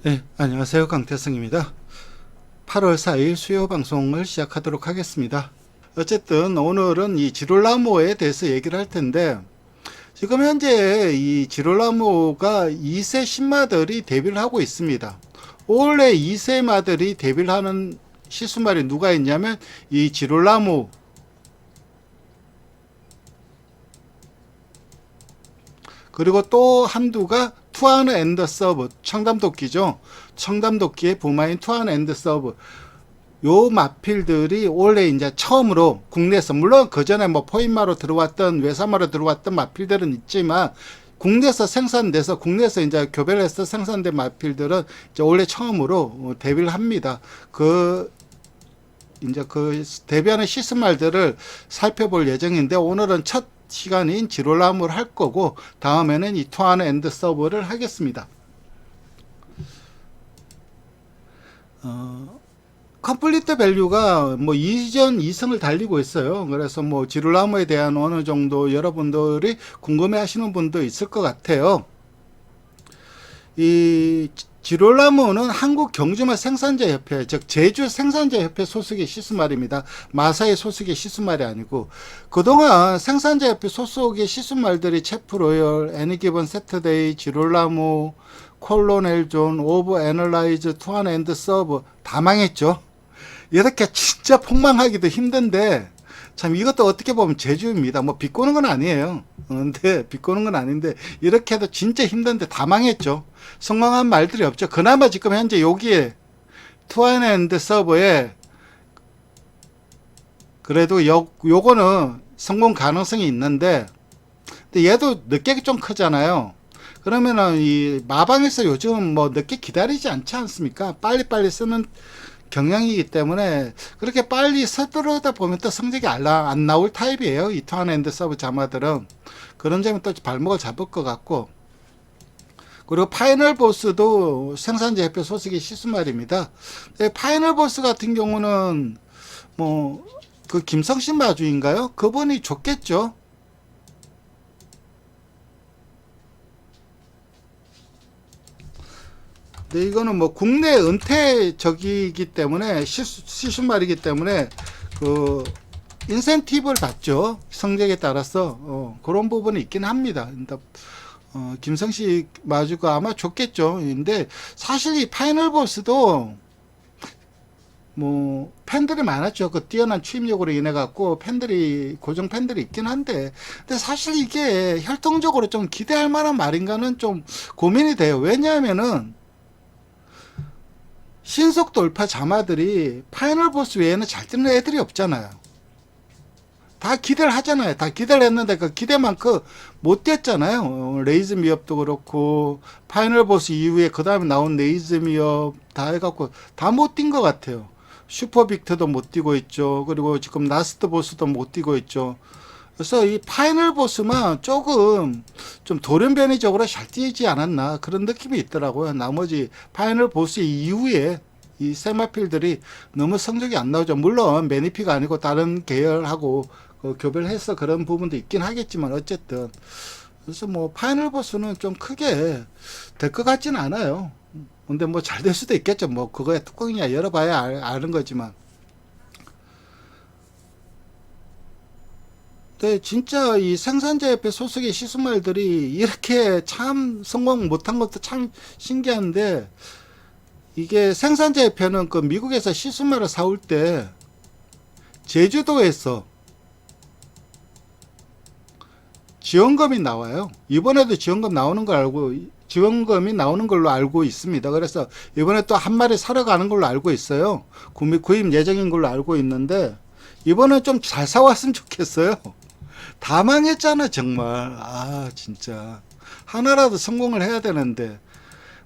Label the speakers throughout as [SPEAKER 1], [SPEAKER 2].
[SPEAKER 1] 네, 안녕하세요. 강태성입니다. 8월 4일 수요 방송을 시작하도록 하겠습니다. 어쨌든 오늘은 이 지롤나무에 대해서 얘기를 할 텐데, 지금 현재 이 지롤나무가 2세 신마들이 데뷔를 하고 있습니다. 원래 2세 마들이 데뷔를 하는 시스말이 누가 있냐면 이 지롤나무, 그리고 또 한두가 투아너 앤더 서브, 청담도끼죠. 청담도끼의 부마인 투아너 앤더 서브. 요 마필들이 원래 이제 처음으로 국내에서, 물론 그 전에 뭐 포인마로 들어왔던 외사마로 들어왔던 마필들은 있지만, 국내에서 생산돼서 국내에서 이제 교배해서 생산된 마필들은 이제 원래 처음으로 데뷔를 합니다. 이제 그 데뷔하는 시스말들을 살펴볼 예정인데, 오늘은 첫 시간인 지롤람을 할 거고, 다음에는 이 투아너 앤드 서브를 하겠습니다. 컴플리트 밸류가 뭐 이전 2승을 달리고 있어요. 그래서 뭐 지롤나무에 대한 어느 정도 여러분들이 궁금해 하시는 분도 있을 것 같아요. 이 지롤나무는 한국 경주마 생산자 협회, 즉 제주 생산자 협회 소속의 시스말입니다. 마사의 소속의 시스말이 아니고, 그동안 생산자 협회 소속의 시스말들이 체프로열, 애니기본 세터데이, 지롤나무, 콜로넬존, 오브 애널라이즈, 투안 앤드 서브 다 망했죠. 이렇게 진짜 폭망하기도 힘든데, 참 이것도 어떻게 보면 재주입니다. 뭐 비꼬는 건 아니에요. 근데 비꼬는 건 아닌데, 이렇게 해도 진짜 힘든데 다 망했죠. 성공한 말들이 없죠. 그나마 지금 현재 여기에 투아앤드 서버에 그래도 요거는 성공 가능성이 있는데, 근데 얘도 늦게 좀 크잖아요. 그러면은 이 마방에서 요즘 뭐 늦게 기다리지 않지 않습니까? 빨리빨리 쓰는 경향이기 때문에 그렇게 빨리 서두르다 보면 또 성적이 안 나올 타입이에요. 이 투아앤드 서브 자마들은. 그런 점은 또 발목을 잡을 것 같고, 그리고 파이널 보스도 생산자 협회 소속의 시스말입니다. 파이널 보스 같은 경우는 뭐 그 김성신 마주인가요? 그분이 좋겠죠. 근데 이거는 뭐 국내 은퇴적이기 때문에 시스말이기 때문에 그 인센티브를 받죠. 성적에 따라서 그런 부분이 있긴 합니다. 김성식 마주가 아마 좋겠죠. 근데 사실 이 파이널 보스도 뭐 팬들이 많았죠. 그 뛰어난 추임력으로 인해 갖고 팬들이 고정 팬들이 있긴 한데, 근데 사실 이게 혈통적으로 좀 기대할 만한 말인가는 좀 고민이 돼요. 왜냐하면은 신속 돌파 자마들이 파이널 보스 외에는 잘 뛰는 애들이 없잖아요. 다 기대를 하잖아요. 다 기대를 했는데 그 기대만큼 못 뛰었잖아요. 레이즈 미업도 그렇고, 파이널 보스 이후에 그 다음에 나온 레이즈 미업 다 해갖고 다 못 뛴 것 같아요. 슈퍼 빅터도 못 뛰고 있죠. 그리고 지금 라스트 보스도 못 뛰고 있죠. 그래서 이 파이널 보스만 조금 좀 돌연변이적으로 잘 뛰지 않았나 그런 느낌이 있더라고요. 나머지 파이널 보스 이후에 이 세마필들이 너무 성적이 안 나오죠. 물론 매니피가 아니고 다른 계열하고 교배를 해서 그런 부분도 있긴 하겠지만, 어쨌든 그래서 뭐 파이널 보스는 좀 크게 될 것 같지는 않아요. 근데 뭐 잘 될 수도 있겠죠. 뭐 그거에 뚜껑이야 열어봐야 아는 거지만. 근데 진짜 이 생산자 협회 소속의 시스말들이 이렇게 참 성공 못한 것도 참 신기한데, 이게 생산자 협회는 그 미국에서 시스말을 사올 때 제주도에서 지원금이 나와요. 이번에도 지원금이 나오는 걸로 알고 있습니다. 그래서 이번에 또 한 마리 사러 가는 걸로 알고 있어요. 구입 예정인 걸로 알고 있는데, 이번엔 좀 잘 사왔으면 좋겠어요. 다 망했잖아, 정말. 아, 진짜. 하나라도 성공을 해야 되는데.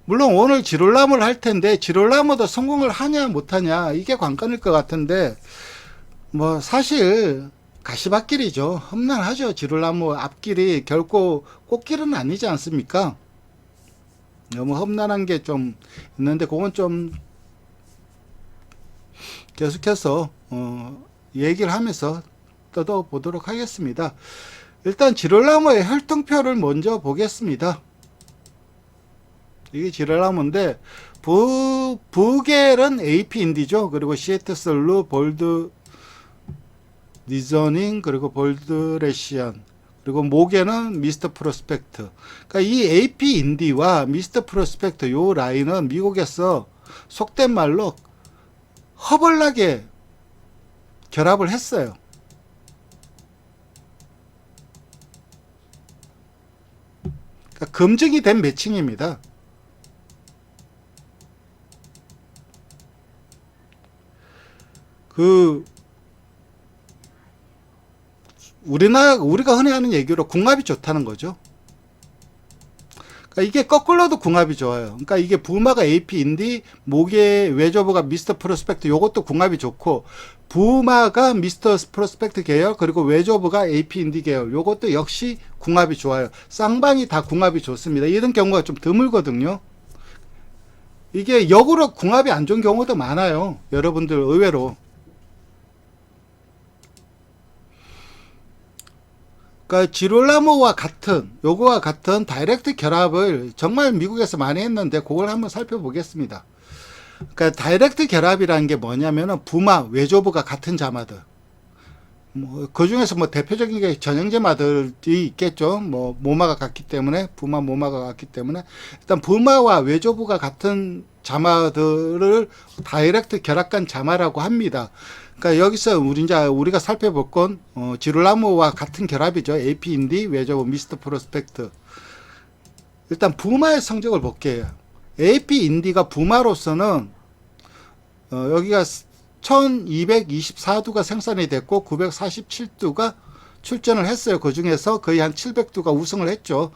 [SPEAKER 1] 물론 오늘 지롤람을 할 텐데, 지롤람도 성공을 하냐, 못하냐, 이게 관건일 것 같은데, 뭐, 사실, 가시밭길이죠. 험난하죠. 지롤나무 앞길이 결코 꽃길은 아니지 않습니까? 너무 험난한 게 좀 있는데, 그건 좀 계속해서, 얘기를 하면서 떠도보도록 하겠습니다. 일단 지롤나무의 혈통표를 먼저 보겠습니다. 이게 지롤나무인데, 부겔은 AP 인디죠. 그리고 시애트슬루, 볼드 리저닝, 그리고 볼드 레시안, 그리고 모게는 미스터 프로스펙트. 그러니까 이 AP 인디와 미스터 프로스펙트 요 라인은 미국에서 속된 말로 허벌나게 결합을 했어요. 그러니까 검증이 된 매칭입니다. 우리가 흔히 하는 얘기로 궁합이 좋다는 거죠. 그러니까 이게 거꾸로도 궁합이 좋아요. 그러니까 이게 부마가 AP 인디, 모게 웨저버가 미스터 프로스펙트, 요것도 궁합이 좋고, 부마가 미스터 프로스펙트 계열, 그리고 웨저버가 AP 인디 계열, 요것도 역시 궁합이 좋아요. 쌍방이 다 궁합이 좋습니다. 이런 경우가 좀 드물거든요. 이게 역으로 궁합이 안 좋은 경우도 많아요. 여러분들 의외로. 그러니까 지롤라모와 같은, 요거와 같은 다이렉트 결합을 정말 미국에서 많이 했는데 그걸 한번 살펴보겠습니다. 그러니까 다이렉트 결합이라는 게 뭐냐면은 부마, 외조부가 같은 자마들. 그 중에서 대표적인 게 전형제마들이 있겠죠. 모마가 같기 때문에, 부마, 모마가 같기 때문에. 일단 부마와 외조부가 같은 자마들을 다이렉트 결합간 자마라고 합니다. 그러니까 여기서 우리가 살펴볼 건 지롤라모와 같은 결합이죠. AP 인디, 외조부, 미스터 프로스펙트. 일단 부마의 성적을 볼게요. AP 인디가 부마로서는 여기가 1224두가 생산이 됐고 947두가 출전을 했어요. 그 중에서 거의 한 700두가 우승을 했죠.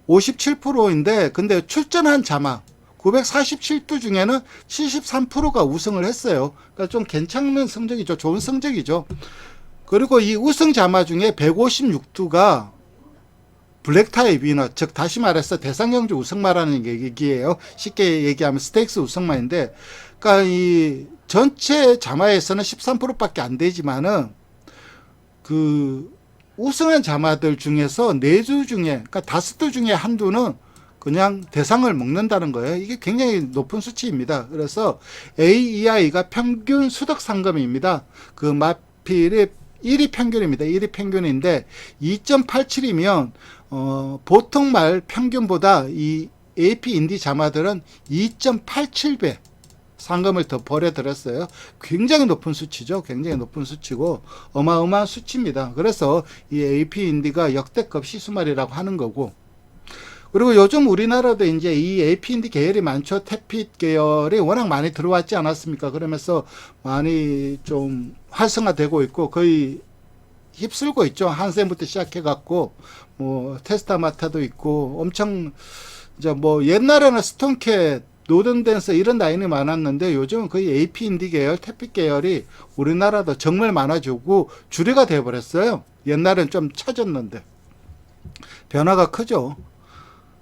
[SPEAKER 1] 57%인데 근데 출전한 자마 947두 중에는 73%가 우승을 했어요. 그러니까 좀 괜찮은 성적이죠. 좋은 성적이죠. 그리고 이 우승 자마 중에 156두가 블랙타이 위너, 즉 다시 말해서 대상경주 우승마라는 얘기예요. 쉽게 얘기하면 스테이크스 우승마인데, 그러니까 이 전체 자마에서는 13%밖에 안 되지만은 그 우승한 자마들 중에서 4두 중에, 그러니까 5두 중에 한두는 그냥 대상을 먹는다는 거예요. 이게 굉장히 높은 수치입니다. 그래서 AEI가 평균 수득 상금입니다. 그 마필의 1위 평균입니다. 1위 평균인데 2.87이면 보통 말 평균보다 이 AP 인디 자마들은 2.87배 상금을 더 벌여들었어요. 굉장히 높은 수치죠. 굉장히 높은 수치고 어마어마한 수치입니다. 그래서 이 AP 인디가 역대급 시수말이라고 하는 거고, 그리고 요즘 우리나라도 이제 이 AP 인디 계열이 많죠. 태핏 계열이 워낙 많이 들어왔지 않았습니까? 그러면서 많이 좀 활성화되고 있고 거의 휩쓸고 있죠. 한센부터 시작해갖고 테스타마타도 있고 엄청 이제 옛날에는 스톤캣, 노던댄서 이런 라인이 많았는데 요즘은 거의 AP 인디 계열, 태핏 계열이 우리나라도 정말 많아지고 주류가 돼버렸어요. 옛날엔 좀 처졌는데 변화가 크죠.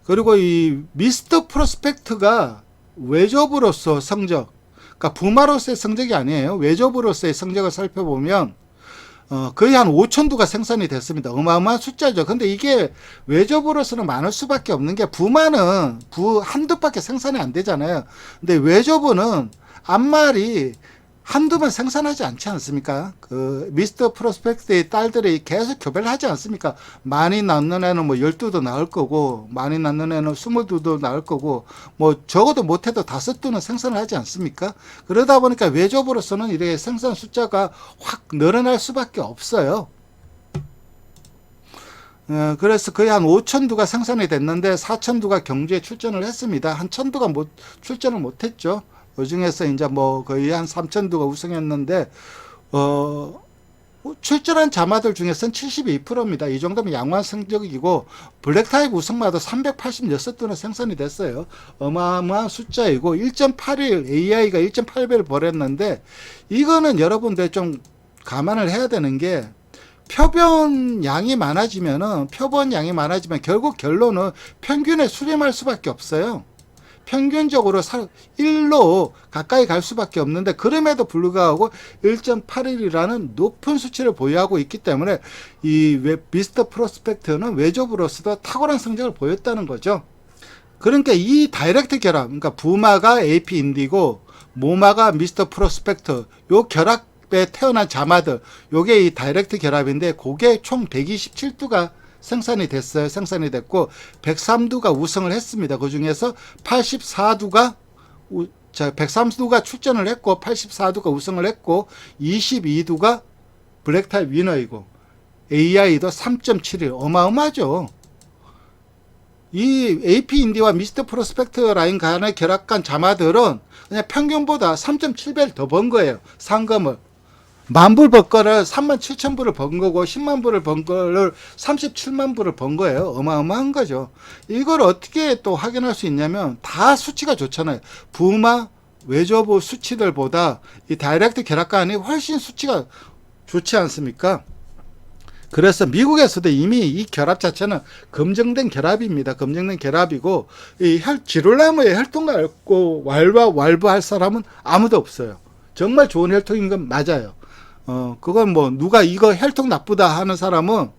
[SPEAKER 1] 그리고 이 미스터 프로스펙트가 외접으로서 성적, 그러니까 부마로서의 성적이 아니에요. 외접으로서의 성적을 살펴보면 거의 한 5,000두가 생산이 됐습니다. 어마어마한 숫자죠. 근데 이게 외접으로서는 많을 수밖에 없는 게 부마는 한두밖에 생산이 안 되잖아요. 근데 외접은 앞말이 한두번 생산하지 않지 않습니까? 그 미스터 프로스펙트의 딸들이 계속 교배를 하지 않습니까? 많이 낳는 애는 12도 낳을 거고, 많이 낳는 애는 22도 낳을 거고, 적어도 못해도 5두는 생산을 하지 않습니까? 그러다 보니까 외접으로서는 이렇게 생산 숫자가 확 늘어날 수밖에 없어요. 그래서 거의 한 5,000두가 생산이 됐는데 4,000두가 경주에 출전을 했습니다. 한 1,000두가 출전을 못했죠. 그 중에서 이제 거의 한 3,000두가 우승했는데, 출전한 자마들 중에서는 72%입니다. 이 정도면 양호한 성적이고, 블랙타입 우승마도 386두는 생산이 됐어요. 어마어마한 숫자이고, 1.81, AI가 1.8배를 벌였는데, 이거는 여러분들 좀 감안을 해야 되는 게, 표본 양이 많아지면 결국 결론은 평균에 수렴할 수밖에 없어요. 평균적으로 1로 가까이 갈 수밖에 없는데 그럼에도 불구하고 1.81이라는 높은 수치를 보유하고 있기 때문에 이 미스터 프로스펙트는 외접으로서도 탁월한 성적을 보였다는 거죠. 그러니까 이 다이렉트 결합, 그러니까 부마가 AP 인디고 모마가 미스터 프로스펙터, 요 결합에 태어난 자마들, 요게 이 다이렉트 결합인데 그게 총 127두가 생산이 됐어요. 생산이 됐고 103두가 우승을 했습니다. 그 중에서 84두가 103두가 출전을 했고 84두가 우승을 했고 22두가 블랙타입 위너이고 AI도 3.71 어마어마하죠. 이 AP 인디와 미스터 프로스펙트 라인 간의 결합간 자마들은 그냥 평균보다 3.7배를 더 번 거예요. 상금을. 10,000불 번 거를 37,000불을 번 거고 10만 불을 번 거를 37만 불을 번 거예요. 어마어마한 거죠. 이걸 어떻게 또 확인할 수 있냐면 다 수치가 좋잖아요. 부마, 외조부 수치들보다 이 다이렉트 결합간이 훨씬 수치가 좋지 않습니까? 그래서 미국에서도 이미 이 결합 자체는 검증된 결합입니다. 검증된 결합이고 이 지룰나무의 혈통 갖고 왈부할 사람은 아무도 없어요. 정말 좋은 혈통인 건 맞아요. 그건 뭐 누가 이거 혈통 나쁘다 하는 사람은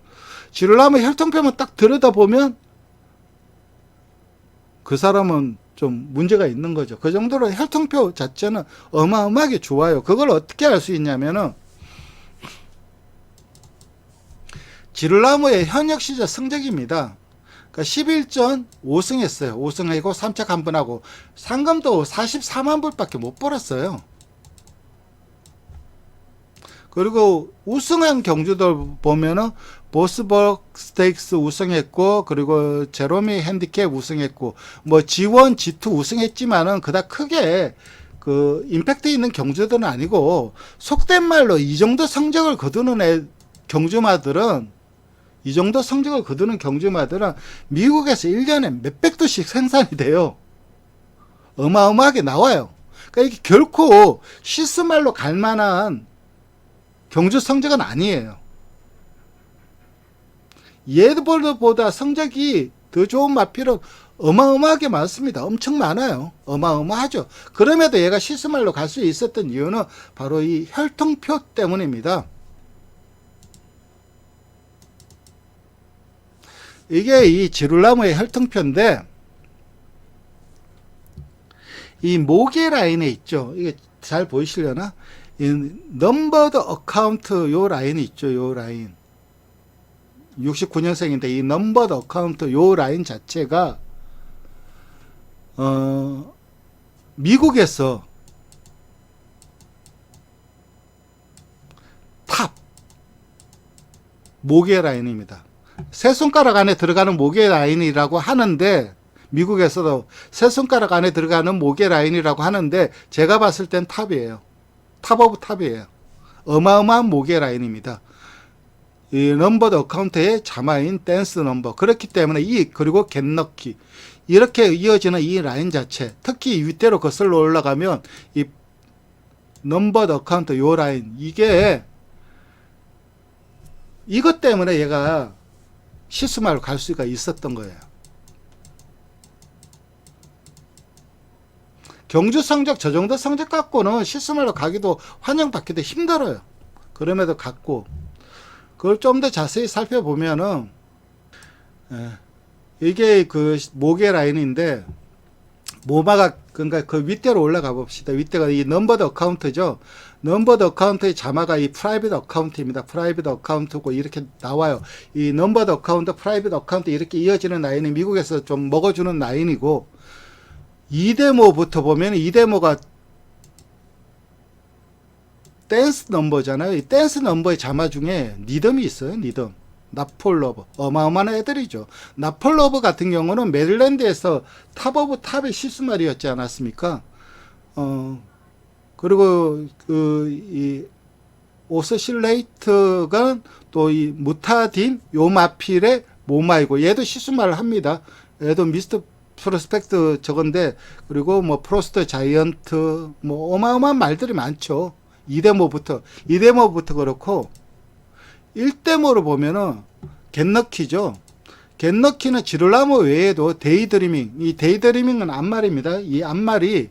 [SPEAKER 1] 지룰나무 혈통표만 딱 들여다보면 그 사람은 좀 문제가 있는 거죠. 그 정도로 혈통표 자체는 어마어마하게 좋아요. 그걸 어떻게 알 수 있냐면은 지룰나무의 현역 시절 성적입니다. 그러니까 11전 5승했어요. 5승하고 3차 한 번 하고 상금도 44만 불밖에 못 벌었어요. 그리고 우승한 경주들 보면은 보스버그 스테이크스 우승했고 그리고 제로미 핸디캡 우승했고 뭐 G1, G2 우승했지만은 그닥 크게 그 임팩트 있는 경주들은 아니고 속된 말로 이 정도 성적을 거두는 경주마들은 이 정도 성적을 거두는 경주마들은 미국에서 1년에 몇백 두씩 생산이 돼요. 어마어마하게 나와요. 그러니까 이게 결코 실수말로 갈 만한 경주 성적은 아니에요. 얘들보다 성적이 더 좋은 마필은 어마어마하게 많습니다. 엄청 많아요. 어마어마하죠. 그럼에도 얘가 실수말로 갈 수 있었던 이유는 바로 이 혈통표 때문입니다. 이게 이 지룰나무의 혈통표인데 이 모계 라인에 있죠. 이게 잘 보이시려나? 이 넘버드 어카운트 요 라인이 있죠. 요 라인. 69년생인데 이 넘버드 어카운트 요 라인 자체가 미국에서 탑 모계 라인입니다. 세 손가락 안에 들어가는 모계 라인이라고 하는데 미국에서도 세 손가락 안에 들어가는 모계 라인이라고 하는데 제가 봤을 땐 탑이에요. 탑 오브 탑이에요. 어마어마한 모계 라인입니다. 이 넘버드 어카운트의 자마인 댄스 넘버 그렇기 때문에 그리고 겟넣기 이렇게 이어지는 이 라인 자체 특히 윗대로 거슬러 올라가면 이 넘버드 어카운트 요 라인 이것 때문에 얘가 실수말로 갈 수가 있었던 거예요. 경주 성적 저 정도 성적 갖고는 실수말로 가기도 환영받기도 힘들어요. 그럼에도 갔고 그걸 좀 더 자세히 살펴보면은 이게 그 모계 라인인데 모마가 그러니까 그 윗대로 올라가 봅시다. 윗대가 이 넘버드 어카운트죠. 넘버드 어카운트의 자마가 이 프라이빗 어카운트입니다. 프라이빗 어카운트고 이렇게 나와요. 이 넘버드 어카운트, 프라이빗 어카운트 이렇게 이어지는 라인이 미국에서 좀 먹어주는 라인이고 이데모부터 보면 이데모가 댄스 넘버잖아요. 이 댄스 넘버의 자마 중에 리듬이 있어요. 리듬. 나폴러버. 어마어마한 애들이죠. 나폴러버 같은 경우는 메릴랜드에서 탑 오브 탑의 실수말이었지 않았습니까? 그리고 이 오스실레이트가 또 이 무타딘 요마필의 모마이고 얘도 실수말을 합니다. 얘도 미스터 프로스펙트 저건데 그리고 뭐 프로스트 자이언트 뭐 어마어마한 말들이 많죠. 이데모부터 그렇고 1데모로 보면은 겟너키죠. 겟너키는 지룰나무 외에도 데이드리밍, 이 데이드리밍은 앞말입니다. 이 앞말이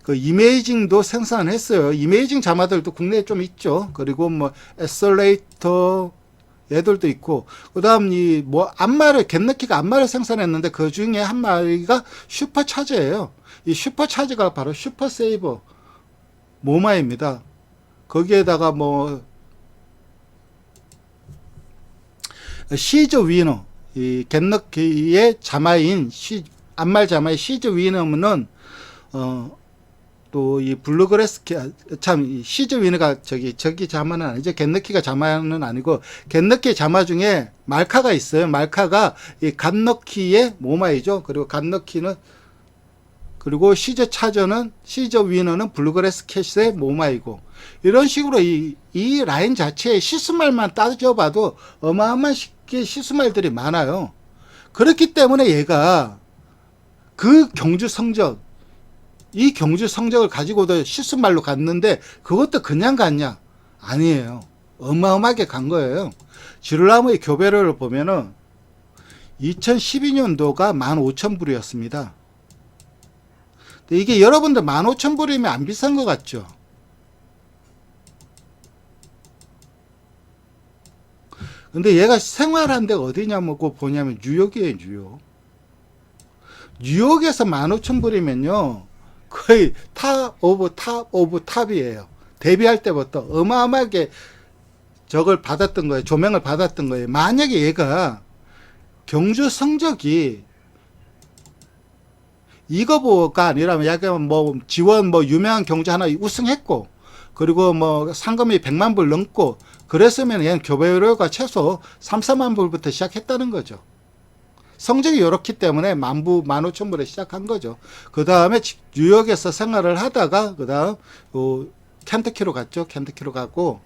[SPEAKER 1] 그 이메이징도 생산했어요. 이메이징 자마들도 국내에 좀 있죠. 그리고 뭐 에설레이터 애들도 있고, 그 다음 이 뭐 암마를, 겟너키가 암마를 생산했는데 그 중에 한 마리가 슈퍼차저예요. 이 슈퍼차저가 바로 슈퍼세이버 모마입니다. 거기에다가 뭐 시즈 위너, 이 겟너키의 자마인 암말 자마의 시즈 위너는 또 이 블루그래스 참 시즈 위너가 저기 자마는 아니죠. 겟너키가 자마는 아니고 겟너키의 자마 중에 말카가 있어요. 말카가 이 갓너키의 모마이죠. 그리고 갓너키는 그리고 시저 차저는 시저 위너는 블루그래스 캣의 모마이고 이런 식으로 이 라인 자체에 시스말만 따져봐도 어마어마하게 시스말들이 많아요. 그렇기 때문에 얘가 그 경주 성적 이 경주 성적을 가지고도 시스말로 갔는데 그것도 그냥 갔냐? 아니에요. 어마어마하게 간 거예요. 지르라모의 교배로를 보면은 2012년도가 15,000불이었습니다. 이게 여러분들 15,000불이면 안 비싼 것 같죠? 근데 얘가 생활한 데가 어디냐면 그 보냐면 뉴욕이에요, 뉴욕. 뉴욕에서 15,000불이면요. 거의 탑 오브 탑이에요. 데뷔할 때부터 어마어마하게 저걸 받았던 거예요. 조명을 받았던 거예요. 만약에 얘가 경주 성적이 이거가 아니라면 약간 뭐 지원 뭐 유명한 경주 하나 우승했고 그리고 뭐 상금이 100만 불 넘고 그랬으면 얘는 교배료가 최소 3, 4만 불부터 시작했다는 거죠. 성적이 이렇기 때문에 15,000불에 시작한 거죠. 그 다음에 뉴욕에서 생활을 하다가 그 다음 켄터키로 갔죠. 켄터키로 가고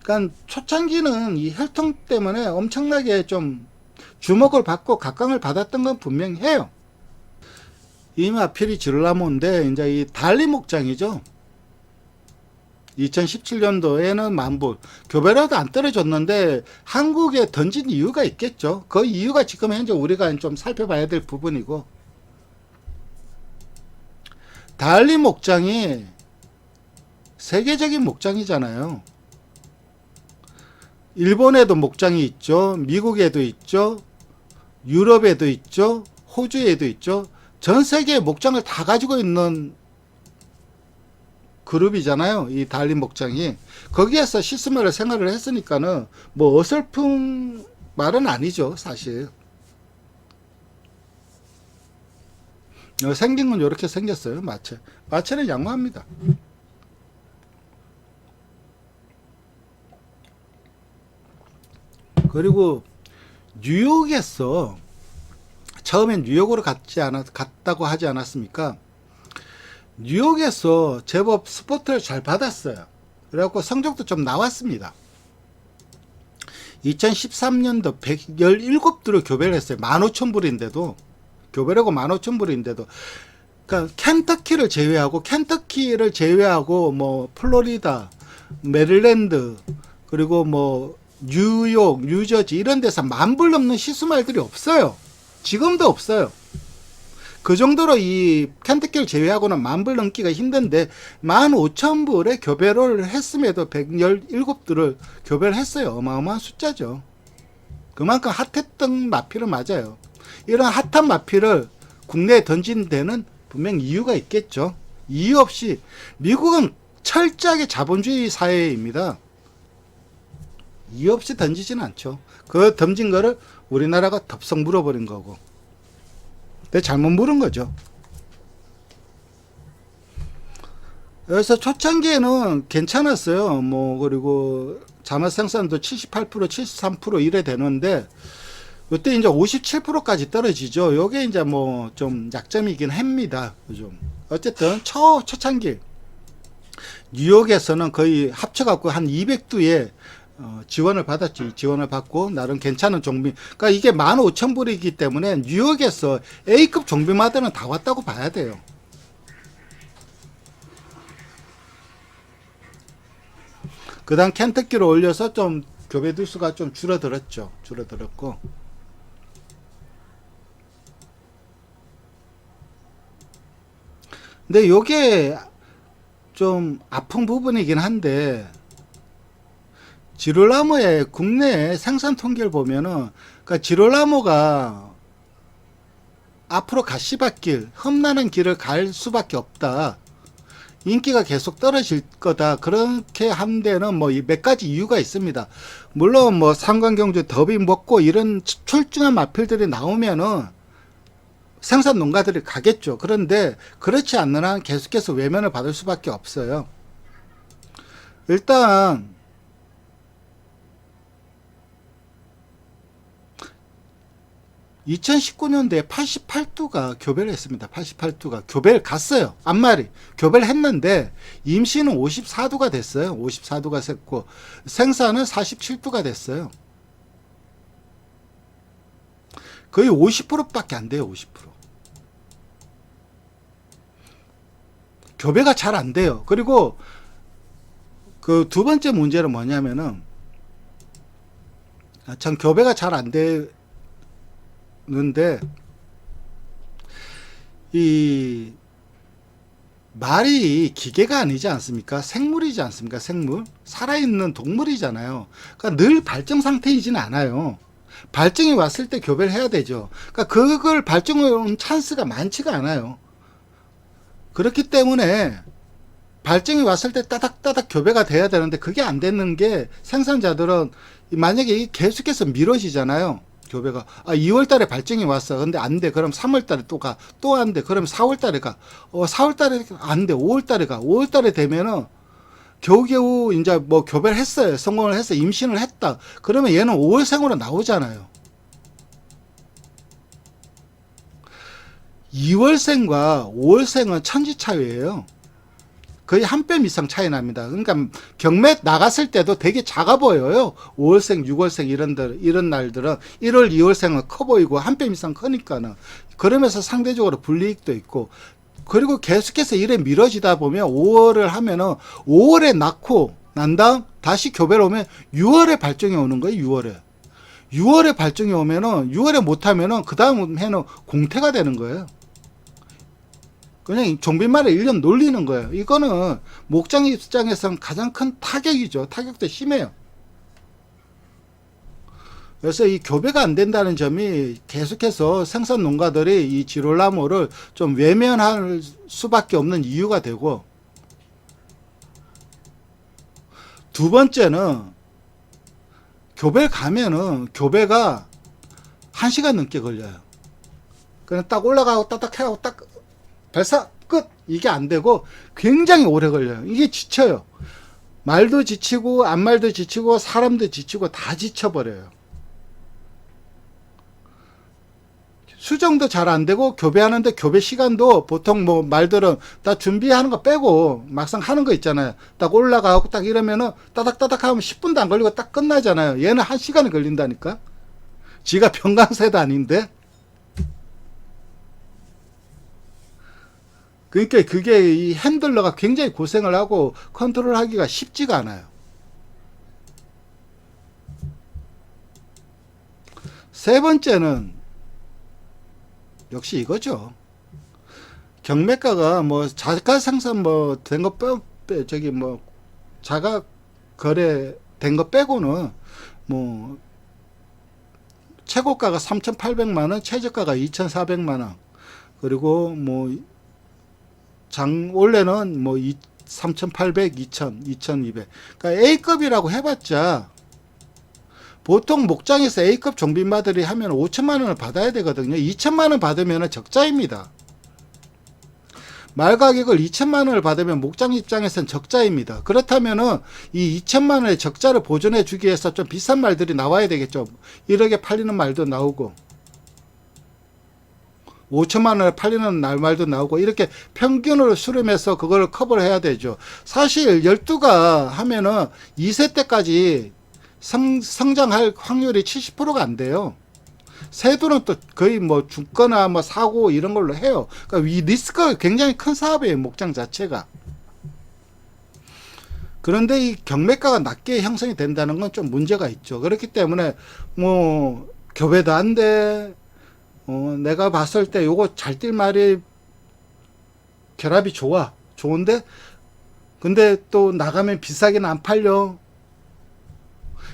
[SPEAKER 1] 그러니까 초창기는 이 혈통 때문에 엄청나게 좀 주목을 받고 각광을 받았던 건 분명히 해요. 이마필이 지르라모인데 이제 이 달리 목장이죠. 2017년도에는 만불 교배로도 안 떨어졌는데 한국에 던진 이유가 있겠죠. 그 이유가 지금 현재 우리가 좀 살펴봐야 될 부분이고 달리 목장이 세계적인 목장이잖아요. 일본에도 목장이 있죠. 미국에도 있죠. 유럽에도 있죠. 호주에도 있죠. 전 세계의 목장을 다 가지고 있는 그룹이잖아요. 이 달린 목장이. 거기에서 시스말을 생활을 했으니까는 뭐 어설픈 말은 아니죠. 사실. 생긴 건 이렇게 생겼어요. 마체. 마체는 양호합니다. 그리고 뉴욕에서 처음엔 뉴욕으로 갔다고 하지 않았습니까? 뉴욕에서 제법 스포트를 잘 받았어요. 그래갖고 성적도 좀 나왔습니다. 2013년도 117두를 교배를 했어요. 15,000불인데도 교배라고 15,000불인데도 그러니까 켄터키를 제외하고 뭐 플로리다, 메릴랜드 그리고 뭐 뉴욕, 뉴저지 이런 데서 10,000불 넘는 시스말들이 없어요. 지금도 없어요. 그 정도로 이 켄터키를 제외하고는 10,000불 넘기가 힘든데 15,000불에 교배를 했음에도 117두를 교배를 했어요. 어마어마한 숫자죠. 그만큼 핫했던 마필은 맞아요. 이런 핫한 마필을 국내에 던진 데는 분명 이유가 있겠죠. 이유 없이 미국은 철저하게 자본주의 사회입니다. 이유 없이 던지진 않죠. 그 던진 거를 우리나라가 덥석 물어버린 거고. 근데 잘못 물은 거죠. 그래서 초창기에는 괜찮았어요. 뭐 그리고 자마 생산도 78%, 73% 이래 되는데 이때 이제 57%까지 떨어지죠. 요게 이제 뭐 좀 약점이긴 합니다. 좀 어쨌든 초창기 뉴욕에서는 거의 합쳐갖고 한 200두에 지원을 받았지. 지원을 받고 나름 괜찮은 종비. 그러니까 이게 15,000불이기 때문에 뉴욕에서 A급 종비마들은 다 왔다고 봐야 돼요. 그 다음 켄터키로 올려서 좀 교배 두수가 좀 줄어들었죠. 줄어들었고. 근데 요게 좀 아픈 부분이긴 한데 지롤나무의 국내 생산 통계를 보면은, 그러니까 지롤나무가 앞으로 가시밭길, 험난한 길을 갈 수밖에 없다. 인기가 계속 떨어질 거다. 그렇게 한 데는 뭐 몇 가지 이유가 있습니다. 물론 뭐 삼강경주 더비 먹고 이런 출중한 마필들이 나오면은 생산 농가들이 가겠죠. 그런데 그렇지 않는 한 계속해서 외면을 받을 수밖에 없어요. 일단 2019년도에 88두가 교배를 했습니다. 88두가 교배를 갔어요. 앞말이 교배를 했는데 임시는 54두가 됐어요. 54두가 됐고 생산은 47두가 됐어요. 거의 50%밖에 안 돼요. 50%. 교배가 잘 안 돼요. 그리고 그 두 번째 문제는 뭐냐면은 전 교배가 잘 안 되는데 이 말이 기계가 아니지 않습니까? 생물이지 않습니까? 생물. 살아있는 동물이잖아요. 그러니까 늘 발정 상태이지는 않아요. 발정이 왔을 때 교배를 해야 되죠. 그러니까 그걸 발정을 온 찬스가 많지가 않아요. 그렇기 때문에 발정이 왔을 때 따닥따닥 교배가 돼야 되는데 그게 안 되는 게 생산자들은 만약에 계속해서 미뤄지잖아요. 교배가 2월 달에 발정이 왔어. 근데 안 돼. 그럼 3월 달에 또 가. 또 안 돼. 그럼 4월 달에 가. 4월 달에 안 돼. 5월 달에 가. 5월 달에 되면은 겨우겨우 이제 뭐 교배를 했어요. 성공을 해서 임신을 했다. 그러면 얘는 5월생으로 나오잖아요. 2월생과 5월생은 천지 차이예요. 거의 한 뼘 이상 차이 납니다. 그러니까 경매 나갔을 때도 되게 작아 보여요. 5월생, 6월생 이런 날들은 1월, 2월생은 커 보이고 한 뼘 이상 크니까는 그러면서 상대적으로 불이익도 있고 그리고 계속해서 일에 미뤄지다 보면 5월을 하면은 5월에 낳고 난 다음 다시 교배를 오면 6월에 발정이 오는 거예요. 6월에 발정이 오면은 6월에 못하면은 그 다음 해는 공태가 되는 거예요. 그냥 종빈말에 1년 놀리는 거예요. 이거는 목장 입장에서는 가장 큰 타격이죠. 타격도 심해요. 그래서 이 교배가 안 된다는 점이 계속해서 생산 농가들이 이 지롤나무를 좀 외면할 수밖에 없는 이유가 되고, 두 번째는 교배 가면은 교배가 1시간 넘게 걸려요. 그냥 딱 올라가고 딱딱 해고 딱 발사 끝. 이게 안 되고 굉장히 오래 걸려요. 이게 지쳐요. 말도 지치고 앞말도 지치고 사람도 지치고 다 지쳐버려요. 수정도 잘 안 되고 교배하는데 교배 시간도 보통 뭐 말들은 다 준비하는 거 빼고 막상 하는 거 있잖아요. 딱 올라가고 딱 이러면은 따닥따닥 하면 10분도 안 걸리고 딱 끝나잖아요. 얘는 1시간이 걸린다니까. 지가 병강세도 아닌데. 그러니까 그게 이 핸들러가 굉장히 고생을 하고 컨트롤 하기가 쉽지가 않아요. 세 번째는 역시 이거죠. 경매가가 뭐 자가 생산 뭐 된 거 저기 뭐 자가 거래 된 거 빼고는 뭐 최고가가 3,800만 원, 최저가가 2,400만 원. 그리고 뭐 원래는 뭐 3,800, 2,000, 2,200. 그러니까 A급이라고 해봤자 보통 목장에서 A급 종빈마들이 하면 5천만 원을 받아야 되거든요. 2천만 원 받으면 적자입니다. 말 가격을 2천만 원을 받으면 목장 입장에서는 적자입니다. 그렇다면은 이 2천만 원의 적자를 보존해 주기 위해서 좀 비싼 말들이 나와야 되겠죠. 1억에 팔리는 말도 나오고 5천만 원에 팔리는 말도 나오고 이렇게 평균으로 수렴해서 그걸 커버를 해야 되죠. 사실 12가 하면은 2세 때까지 성장할 확률이 70%가 안 돼요. 세두는 또 거의 뭐 죽거나 뭐 사고 이런 걸로 해요. 그러니까 이 리스크가 굉장히 큰 사업이에요. 목장 자체가. 그런데 이 경매가가 낮게 형성이 된다는 건 좀 문제가 있죠. 그렇기 때문에 뭐 교배도 안 돼. 내가 봤을 때 요거 잘 뛸 말이 결합이 좋은데 근데 또 나가면 비싸게는 안 팔려.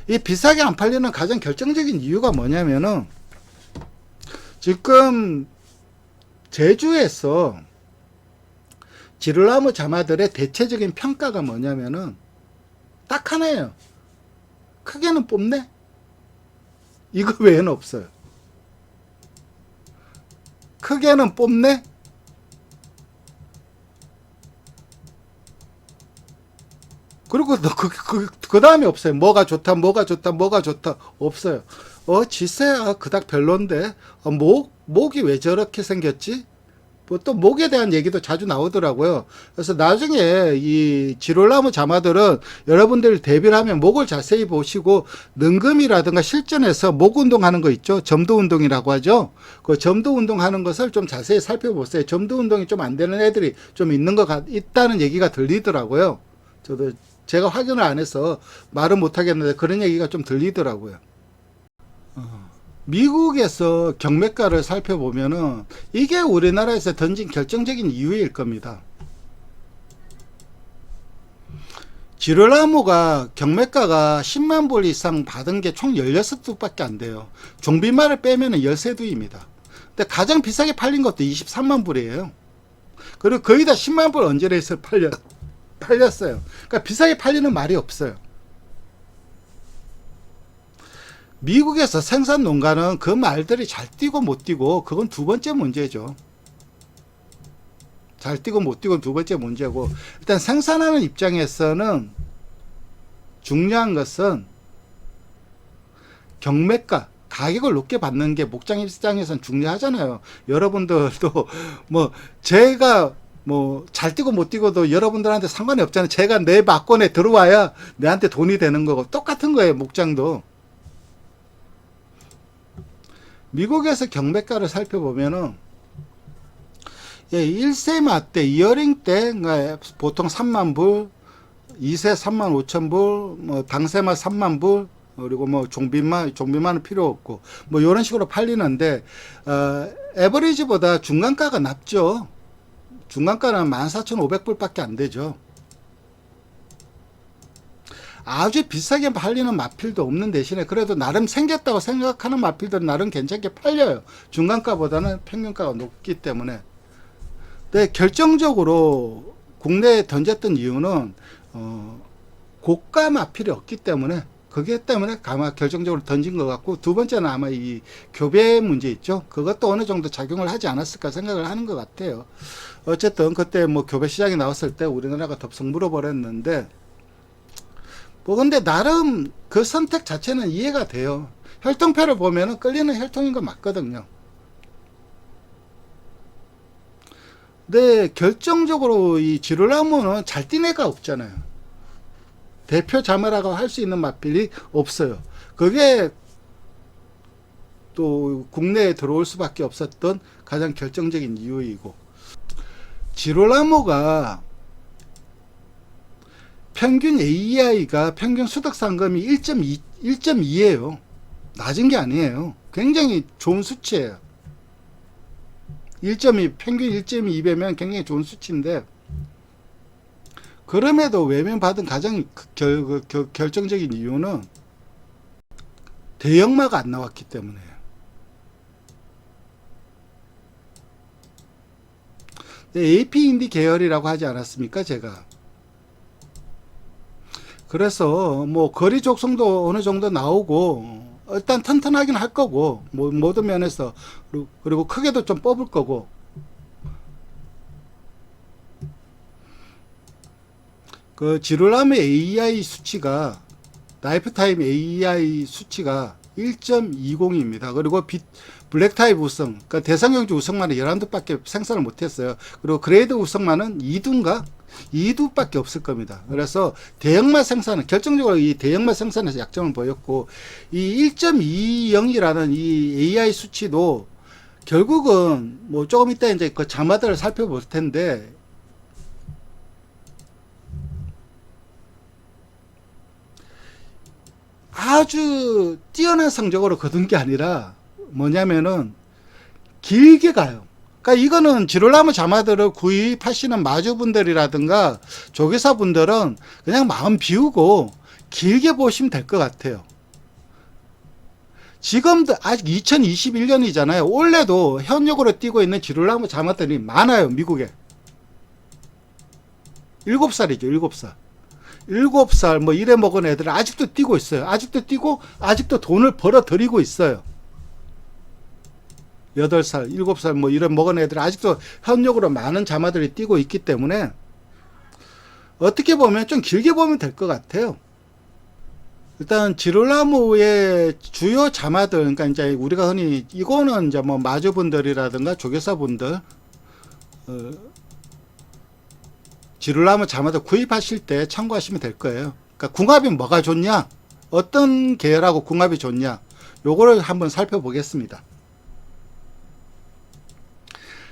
[SPEAKER 1] 이 비싸게 안 팔리는 가장 결정적인 이유가 뭐냐면은 지금 제주에서 지를나무 자마들의 대체적인 평가가 뭐냐면은 딱 하나예요. 크게는 뽑네? 이거 외에는 없어요. 크게는 뽑네? 그리고 그 다음에 없어요. 뭐가 좋다, 뭐가 좋다, 뭐가 좋다. 없어요. 지세야 그닥 별론데. 목이 왜 저렇게 생겼지? 뭐 또 목에 대한 얘기도 자주 나오더라고요. 그래서 나중에 이 지롤나무 자마들은 여러분들 대비를 하면 목을 자세히 보시고 능금이라든가 실전에서 목 운동하는 거 있죠. 점도 운동이라고 하죠. 그 점도 운동하는 것을 좀 자세히 살펴보세요. 점도 운동이 좀 안 되는 애들이 좀 있다는 얘기가 들리더라고요. 저도 제가 확인을 안 해서 말은 못 하겠는데 그런 얘기가 좀 들리더라고요. 미국에서 경매가를 살펴보면은 이게 우리나라에서 던진 결정적인 이유일 겁니다. 지를나무가 경매가가 10만 불 이상 받은 게 총 16두밖에 안 돼요. 종비말을 빼면은 13두입니다. 근데 가장 비싸게 팔린 것도 23만 불이에요. 그리고 거의 다 10만 불 언저리에서 팔렸어요. 그러니까 비싸게 팔리는 말이 없어요. 미국에서 생산 농가는 그 말들이 잘 뛰고 못 뛰고 그건 두 번째 문제죠. 잘 뛰고 못 뛰고 두 번째 문제고, 일단 생산하는 입장에서는 중요한 것은 경매가, 가격을 높게 받는 게 목장 입장에서는 중요하잖아요. 여러분들도 뭐 제가 뭐 잘 뛰고 못 뛰고도 여러분들한테 상관이 없잖아요. 제가 내 막권에 들어와야 내한테 돈이 되는 거고 똑같은 거예요. 목장도. 미국에서 경매가를 살펴보면은 1세 마때 이어링 때 보통 3만 불, 2세 3만 5천 불, 뭐 당세마 3만 불, 그리고 뭐 종비만은 필요 없고 뭐 이런 식으로 팔리는데 에버리지보다 중간가가 낮죠. 중간가는 14,500불밖에 안 되죠. 아주 비싸게 팔리는 마필도 없는 대신에 그래도 나름 생겼다고 생각하는 마필들은 나름 괜찮게 팔려요. 중간가보다는 평균가가 높기 때문에. 근데 결정적으로 국내에 던졌던 이유는 고가 마필이 없기 때문에, 그게 때문에 아마 결정적으로 던진 것 같고, 두 번째는 아마 이 교배 문제 있죠. 그것도 어느 정도 작용을 하지 않았을까 생각을 하는 것 같아요. 어쨌든 그때 뭐 교배 시장이 나왔을 때 우리나라가 덥석 물어버렸는데, 뭐 근데 나름 그 선택 자체는 이해가 돼요. 혈통표를 보면은 끌리는 혈통인 거 맞거든요. 근데 결정적으로 이 지를나무는 잘 뛴 애가 없잖아요. 대표 자매라고 할 수 있는 마필이 없어요. 그게 또 국내에 들어올 수밖에 없었던 가장 결정적인 이유이고, 지를나무가 평균 AEI가 평균 수득상금이 1.2예요. 낮은 게 아니에요. 굉장히 좋은 수치예요. 1.2, 평균 1.2배면 굉장히 좋은 수치인데, 그럼에도 외면받은 가장 결정적인 이유는 대형마가 안 나왔기 때문에요. AP 인디 계열이라고 하지 않았습니까, 제가? 그래서 뭐 거리 족성도 어느 정도 나오고 일단 튼튼하긴 할 거고, 뭐 모든 면에서, 그리고 크게도 좀 뽑을 거고, 그 지를나무 AEI 수치가, 라이프타임 AEI 수치가 1.20입니다. 그리고 블랙타입 우승, 그러니까 대상경주 우승만은 11두밖에 생산을 못했어요. 그리고 그레이드 우승만은 2두인가? 2두밖에 없을 겁니다. 그래서 대형마 생산은, 결정적으로 이 대형마 생산에서 약점을 보였고, 이 1.20이라는 이 AI 수치도 결국은 뭐 조금 이따 이제 그 자마들을 살펴볼 텐데, 아주 뛰어난 성적으로 거둔 게 아니라 뭐냐면은 길게 가요. 그러니까 이거는 지를나무 자마들을 구입하시는 마주분들이라든가 조교사분들은 그냥 마음 비우고 길게 보시면 될 것 같아요. 지금도 아직 2021년이잖아요. 올해도 현역으로 뛰고 있는 지룰라모 자마들이 많아요. 미국에. 7살이죠. 7살. 7살 뭐 이래 먹은 애들 아직도 뛰고 있어요. 아직도 뛰고 아직도 돈을 벌어들이고 있어요. 8살, 7살 뭐 이래 먹은 애들 아직도 현역으로 많은 자마들이 뛰고 있기 때문에 어떻게 보면 좀 길게 보면 될 것 같아요. 일단 지룰라모의 주요 자마들, 그러니까 이제 우리가 흔히 이거는 이제 뭐 마주분들이라든가 조교사분들 지룰라모 자마들 구입하실 때 참고하시면 될 거예요. 그러니까 궁합이 뭐가 좋냐, 어떤 계열하고 궁합이 좋냐, 요거를 한번 살펴보겠습니다.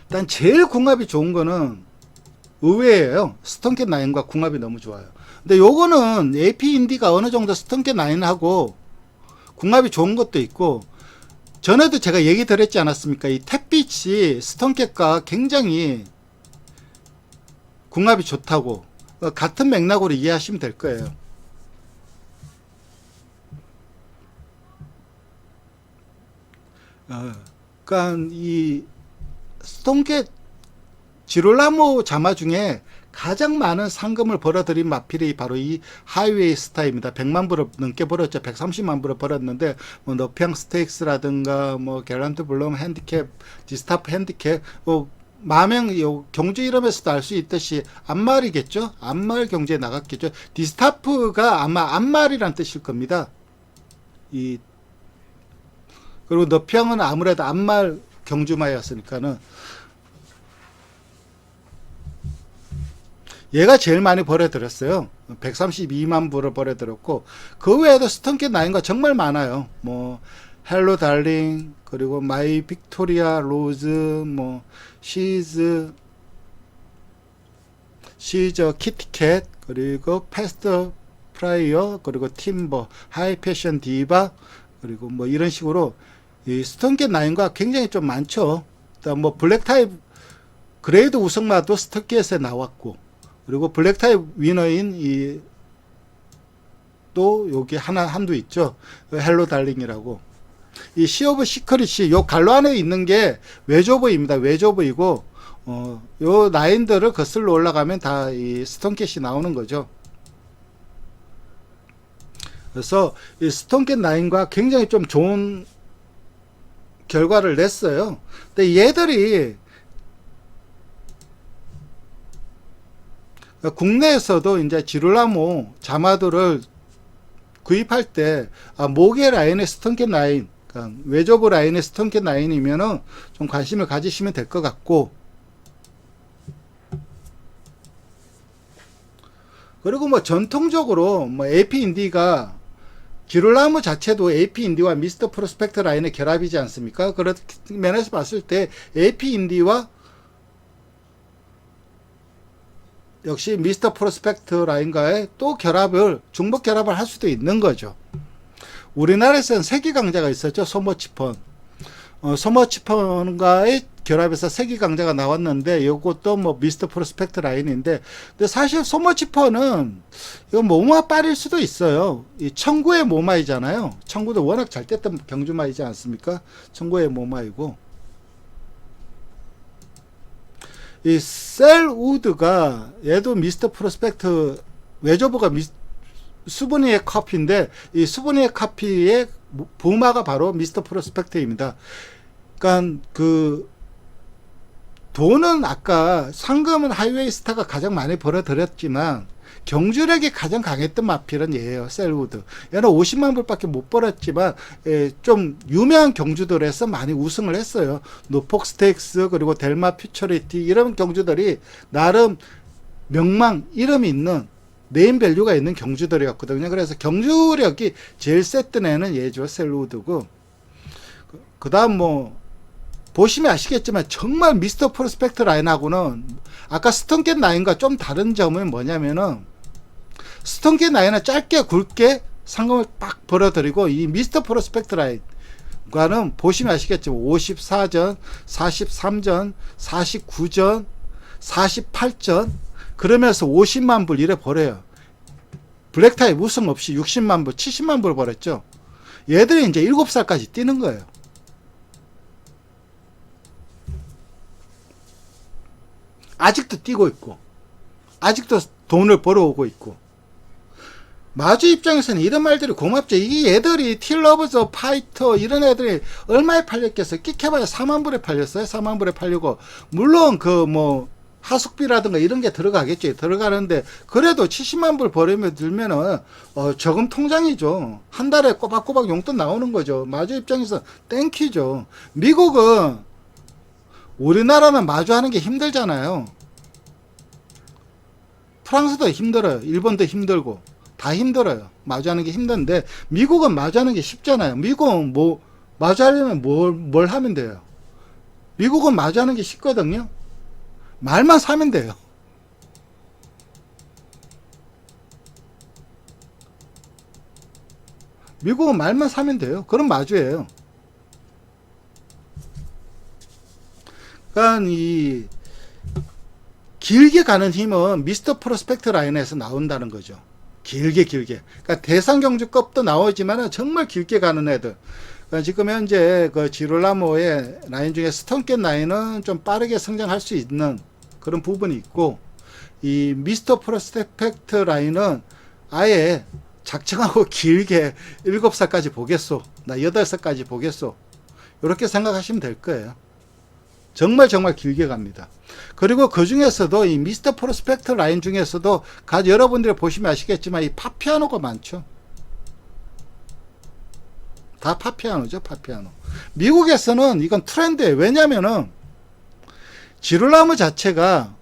[SPEAKER 1] 일단 제일 궁합이 좋은 거는 의외예요. 스톤캣 9과 궁합이 너무 좋아요. 근데 요거는 AP 인디가 어느 정도 스톤캣 9하고 궁합이 좋은 것도 있고, 전에도 제가 얘기 드렸지 않았습니까? 이 탭빛이 스톤캣과 굉장히 궁합이 좋다고. 같은 맥락으로 이해하시면 될 거예요. 그러니까 이 스톤캣 지룰라모 자마 중에 가장 많은 상금을 벌어들인 마필이 바로 이 하이웨이 스타입니다. 100만 불을 넘게 벌었죠. 130만 불을 벌었는데 뭐 너평 스테이크스라든가 뭐 갤런트 블럼 핸디캡, 디스타프 핸디캡, 뭐 마명 경주 이름에서도 알 수 있듯이 암말이겠죠. 암말 경주에 나갔겠죠. 디스타프가 아마 암말이란 뜻일 겁니다. 이 그리고 너평은 아무래도 암말 경주마였으니까는 얘가 제일 많이 벌어들였어요. 132만 불을 벌어들였고, 그 외에도 스톤캣 9가 정말 많아요. 뭐 헬로 달링, 그리고 마이 빅토리아 로즈, 뭐 시즈 키티캣, 그리고 패스터 프라이어, 그리고 팀버, 하이 패션 디바, 그리고 뭐 이런 식으로 이 스톤캣 9가 굉장히 좀 많죠. 뭐 블랙 타입 그레이드 우승마도 스톤캣에 나왔고, 그리고 블랙 타입 위너인 이 또 여기 한두 있죠. 헬로 달링이라고. 이 시 오브 시크릿이 요 갈로 안에 있는 게 외조부입니다. 외조부이고, 요 라인들을 거슬러 올라가면 다 이 스톤캣이 나오는 거죠. 그래서 이 스톤캣 9과 굉장히 좀 좋은 결과를 냈어요. 근데 얘들이 국내에서도 이제 지룰라모 자마들을 구입할 때 모계 라인의 스톤캣 9, 그러니까 외조부 라인의 스톤캣 9이면은 좀 관심을 가지시면 될 것 같고, 그리고 뭐 전통적으로 뭐 AP 인디가 지룰라모 자체도 AP 인디와 미스터 프로스펙트 라인의 결합이지 않습니까? 그런 면에서 봤을 때 AP 인디와 역시 미스터 프로스펙트 라인과의 또 중복 결합을 할 수도 있는 거죠. 우리나라에서는 세기 강자가 있었죠. 소머치펀. 소머치펀과의 결합해서 세기 강자가 나왔는데, 이것도 뭐 미스터 프로스펙트 라인인데, 근데 사실 소머치펀은 이건 모마 빨일 수도 있어요. 이 청구의 모마이잖아요. 청구도 워낙 잘 뗐던 경주마이지 않습니까? 청구의 모마이고, 이 셀우드가 얘도 미스터 프로스펙트 외조부가 수분이의 커피인데, 이 수분이의 커피의 부마가 바로 미스터 프로스펙트입니다. 그러니까 그 돈은 아까 상금은 하이웨이 스타가 가장 많이 벌어들였지만 경주력이 가장 강했던 마필은 얘예요. 셀우드. 얘는 50만 불밖에 못 벌었지만 좀 유명한 경주들에서 많이 우승을 했어요. 노폭 스테이크스, 그리고 델마 퓨처리티, 이런 경주들이 나름 명망, 이름이 있는 네임밸류가 있는 경주들이었거든요. 그래서 경주력이 제일 셌던 애는 얘죠. 셀우드고, 그 다음 뭐 보시면 아시겠지만 정말 미스터 프로스펙트 라인하고는 아까 스톤캣 9과 좀 다른 점은 뭐냐면은, 스톤캣 9은 짧게 굵게 상금을 빡 벌어들이고, 이 미스터 프로스펙트 라인과는 보시면 아시겠지만 54전, 43전, 49전, 48전, 그러면서 50만 불 이래 벌어요. 블랙타입 우승 없이 60만 불, 70만 불 벌었죠. 얘들이 이제 7살까지 뛰는 거예요. 아직도 뛰고 있고, 아직도 돈을 벌어오고 있고. 마주 입장에서는 이런 말들이 고맙죠. 이 애들이 틸러버저 파이터 이런 애들이 얼마에 팔렸겠어요? 끽해봐야 4만 불에 팔렸어요. 4만 불에 팔리고, 물론 그 뭐 하숙비라든가 이런 게 들어가겠죠. 들어가는데 그래도 70만 불 벌으면 들면은 저금 통장이죠. 한 달에 꼬박꼬박 용돈 나오는 거죠. 마주 입장에서 땡큐죠. 미국은 우리나라는 마주하는 게 힘들잖아요. 프랑스도 힘들어요. 일본도 힘들고 다 힘들어요. 마주하는 게 힘든데 미국은 마주하는 게 쉽잖아요. 미국은 뭐 마주하려면 뭘 하면 돼요? 미국은 마주하는 게 쉽거든요. 말만 사면 돼요. 미국은 말만 사면 돼요. 그럼 마주예요. 그러니까 이 길게 가는 힘은 미스터 프로스펙트 라인에서 나온다는 거죠. 길게. 그러니까 대상경주급도 나오지만 정말 길게 가는 애들. 그러니까 지금 현재 그 지롤라모의 라인 중에 스톤캣 라인은 좀 빠르게 성장할 수 있는 그런 부분이 있고, 이 미스터 프로스펙트 라인은 아예 작정하고 길게 7살까지 보겠소. 나 8살까지 보겠소. 이렇게 생각하시면 될 거예요. 정말 길게 갑니다. 그리고 그 중에서도 이 미스터 프로스펙트 라인 중에서도 여러분들이 보시면 아시겠지만 이 파피아노가 많죠. 다 파피아노죠. 파피아노. 미국에서는 이건 트렌드예요. 왜냐면은 지롤라모 자체가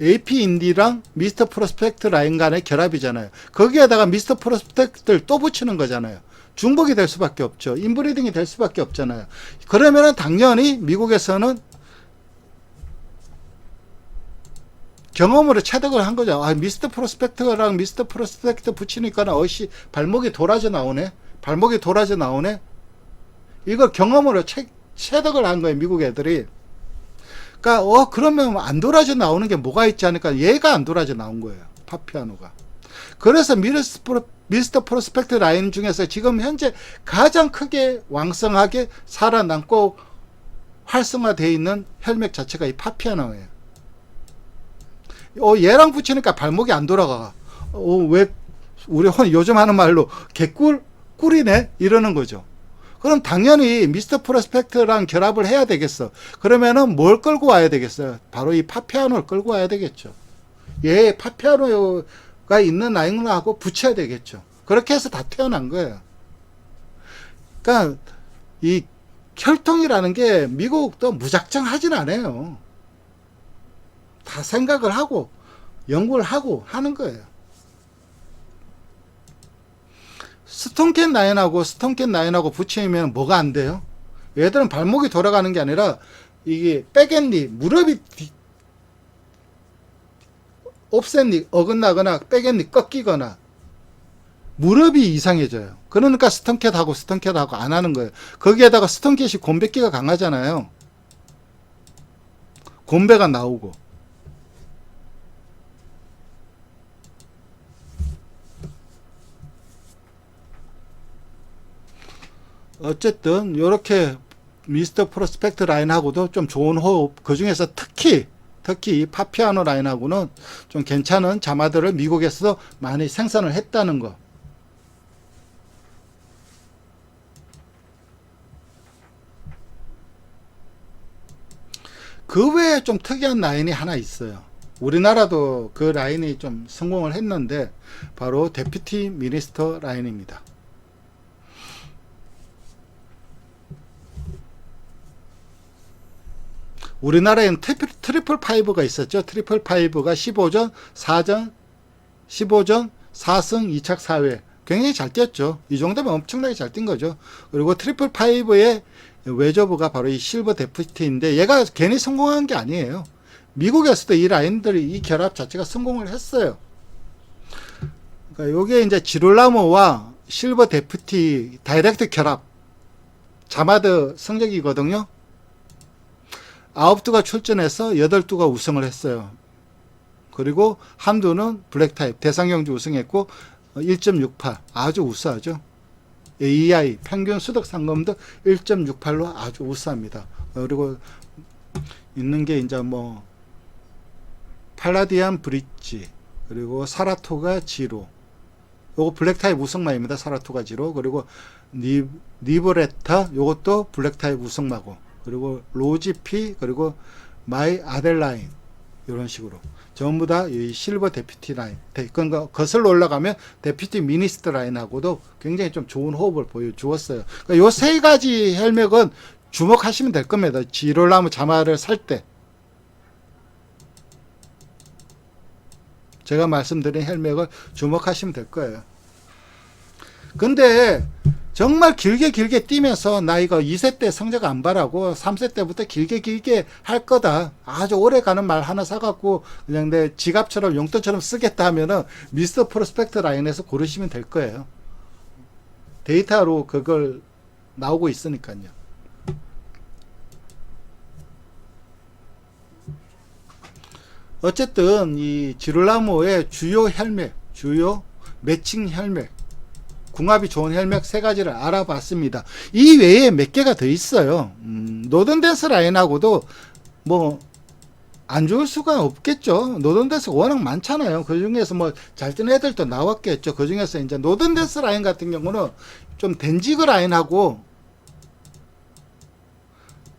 [SPEAKER 1] AP 인디랑 미스터 프로스펙트 라인 간의 결합이잖아요. 거기에다가 미스터 프로스펙트를 또 붙이는 거잖아요. 중복이 될 수밖에 없죠. 인브리딩이 될 수밖에 없잖아요. 그러면은 당연히 미국에서는 경험으로 체득을 한 거죠. 아, 미스터 프로스펙트랑 미스터 프로스펙트 붙이니까 발목이 돌아져 나오네. 이걸 경험으로 체득을 한 거예요. 미국 애들이. 그러니까 그러면 안 돌아져 나오는 게 뭐가 있지 않을까? 얘가 안 돌아져 나온 거예요. 파피아노가. 그래서 미스터 프로스펙트 라인 중에서 지금 현재 가장 크게 왕성하게 살아남고 활성화되어 있는 혈맥 자체가 이 파피아노예요. 얘랑 붙이니까 발목이 안 돌아가. 왜 우리 요즘 하는 말로 꿀이네 이러는 거죠. 그럼 당연히 미스터 프로스펙트랑 결합을 해야 되겠어. 그러면은 뭘 끌고 와야 되겠어요? 바로 이 파피아노를 끌고 와야 되겠죠. 얘 파피아노가 있는 라인하고 붙여야 되겠죠. 그렇게 해서 다 태어난 거예요. 그러니까 이 혈통이라는 게 미국도 무작정 하진 않아요. 다 생각을 하고 연구를 하고 하는 거예요. 스톤캣 라인하고 붙이면 뭐가 안 돼요? 얘들은 발목이 돌아가는 게 아니라 이게 백앤니 무릎이 옵셋니 어긋나거나 백앤니 꺾이거나 무릎이 이상해져요. 그러니까 스톤캣하고 안 하는 거예요. 거기에다가 스톤캣이 곰배기가 강하잖아요. 곰배가 나오고. 어쨌든 이렇게 미스터 프로스펙트 라인하고도 좀 좋은 호흡, 그 중에서 특히 이 파피아노 라인하고는 좀 괜찮은 자마들을 미국에서 많이 생산을 했다는 거. 그 외에 좀 특이한 라인이 하나 있어요. 우리나라도 그 라인이 좀 성공을 했는데 바로 데피티 미니스터 라인입니다. 우리나라에는 트리플 파이브가 있었죠. 트리플 파이브가 15전, 4전, 15전, 4승, 2착 4회. 굉장히 잘 뛰었죠. 이 정도면 엄청나게 잘 뛴 거죠. 그리고 트리플 파이브의 외저브가 바로 이 실버 데프티인데 얘가 괜히 성공한 게 아니에요. 미국에서도 이 라인들이 이 결합 자체가 성공을 했어요. 그러니까 요게 이제 지롤라모와 실버 데프티 다이렉트 결합 자마드 성적이거든요. 9두가 출전해서 8두가 우승을 했어요. 그리고 한두는 블랙타입 대상경주 우승했고 1.68 아주 우수하죠. AEI 평균 소득 상금도 1.68로 아주 우수합니다. 그리고 있는 게 이제 뭐 팔라디안 브릿지, 그리고 사라토가 지로, 요거 블랙타입 우승마입니다. 사라토가 지로. 그리고 니브레타, 요것도 블랙타입 우승마고, 그리고 로지피, 그리고 마이 아델라인, 이런 식으로 전부 다 이 실버 데피티 라인, 거슬러 올라가면 데피티 미니스트 라인하고도 굉장히 좀 좋은 호흡을 보여주었어요. 그러니까 요 세 가지 헬멧은 주목하시면 될 겁니다. 지롤나무 자마를 살 때 제가 말씀드린 헬멧을 주목하시면 될 거예요. 근데 정말 길게 뛰면서 나 이거 2세 때 성적 안 바라고 3세 때부터 길게 할 거다, 아주 오래 가는 말 하나 사갖고 그냥 내 지갑처럼 용돈처럼 쓰겠다 하면은 미스터 프로스펙트 라인에서 고르시면 될 거예요. 데이터로 그걸 나오고 있으니까요. 어쨌든 이 지롤라모의 주요 헬멧, 주요 매칭 헬멧, 궁합이 좋은 헬멧 세 가지를 알아봤습니다. 이 외에 몇 개가 더 있어요. 노던댄스 라인하고도 뭐 안 좋을 수가 없겠죠. 노던댄스가 워낙 많잖아요. 그 중에서 뭐 잘 뜨는 애들도 나왔겠죠. 그 중에서 이제 노던댄스 라인 같은 경우는 좀 덴지그 라인하고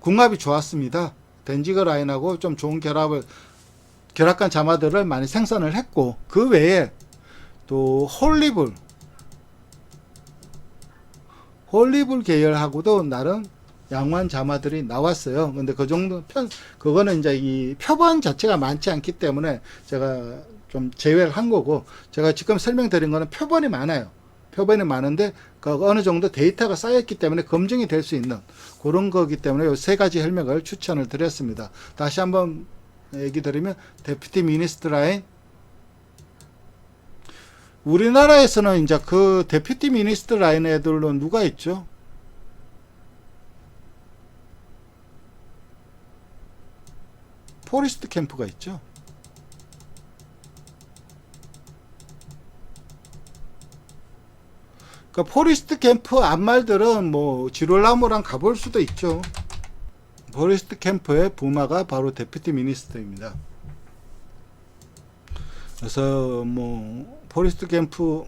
[SPEAKER 1] 궁합이 좋았습니다. 덴지그 라인하고 좀 좋은 결합간 자마들을 많이 생산을 했고, 그 외에 또 홀리블 계열하고도 나름 양호한 자마들이 나왔어요. 근데 그 정도 그거는 이제 이 표본 자체가 많지 않기 때문에 제가 좀 제외를 한 거고, 제가 지금 설명드린 거는 표본이 많아요. 표본이 많은데 그 어느 정도 데이터가 쌓였기 때문에 검증이 될 수 있는 그런 거기 때문에 이 세 가지 헬멧을 추천을 드렸습니다. 다시 한번 얘기 드리면 데피티 미니스트 라인, 우리나라에서는 이제 그 데피티 미니스트 라인 애들로 누가 있죠? 포리스트 캠프가 있죠. 그러니까 포리스트 캠프 암말들은 뭐 지롤나무랑 가볼 수도 있죠. 포리스트 캠프의 부마가 바로 데피티 미니스터입니다. 그래서 뭐 포리스트 캠프